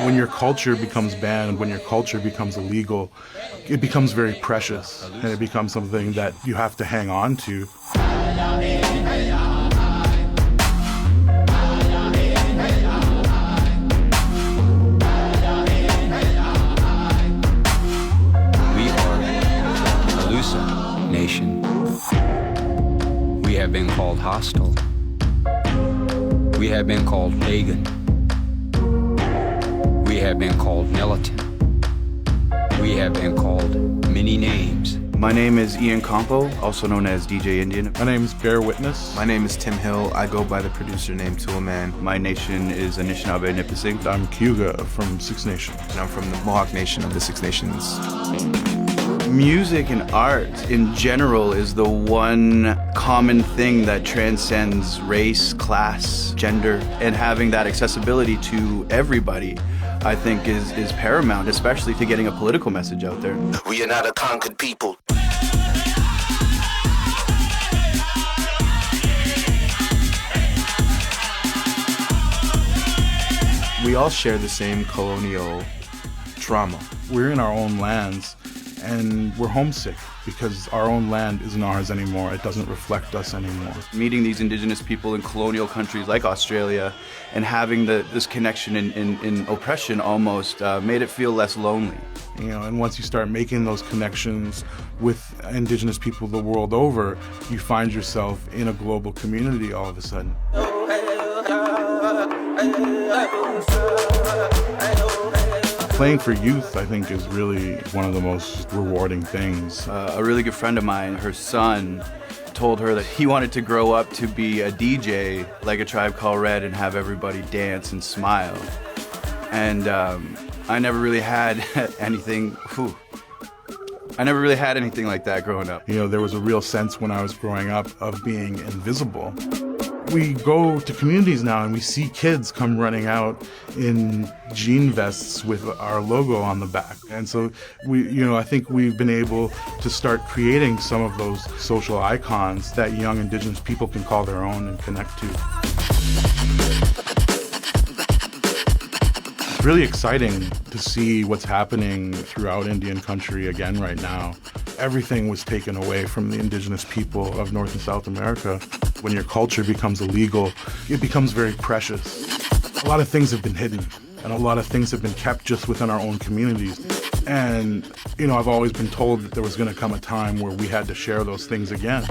When your culture becomes banned, when your culture becomes illegal, it becomes very precious, and it becomes something that you have to hang on to. We are a Lusa nation. We have been called hostile. We have been called pagan. We have been called militant. We have been called many names. My name is Ian Campo, also known as DJ Indian. My name is Bear Witness. My name is Tim Hill. I go by the producer name Toolman. My nation is Anishinaabe Nipissing. I'm Kyuga from Six Nations. And I'm from the Mohawk Nation of the Six Nations. Music and art in general is the one common thing that transcends race, class, gender, and having that accessibility to everybody, I think is paramount, especially to getting a political message out there. We are not a conquered people. We all share the same colonial trauma. We're in our own lands, and we're homesick because our own land isn't ours anymore. It doesn't reflect us anymore. Meeting these indigenous people in colonial countries like Australia and having this connection in oppression almost made it feel less lonely. You know, and once you start making those connections with indigenous people the world over, you find yourself in a global community all of a sudden. Playing for youth, I think, is really one of the most rewarding things. A really good friend of mine, her son, told her that he wanted to grow up to be a DJ like A Tribe Called Red and have everybody dance and smile. And I never really had anything. I never really had anything like that growing up. You know, there was a real sense when I was growing up of being invisible. We go to communities now and we see kids come running out in jean vests with our logo on the back. And so I think we've been able to start creating some of those social icons that young indigenous people can call their own and connect to. It's really exciting to see what's happening throughout Indian country again right now. Everything was taken away from the indigenous people of North and South America. When your culture becomes illegal, it becomes very precious. A lot of things have been hidden, and a lot of things have been kept just within our own communities. And, I've always been told that there was going to come a time where we had to share those things again.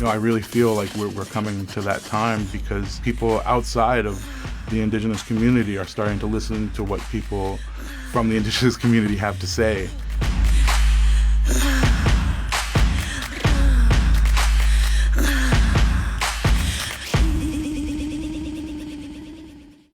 I really feel like we're coming to that time because people outside of the indigenous community are starting to listen to what people from the indigenous community have to say.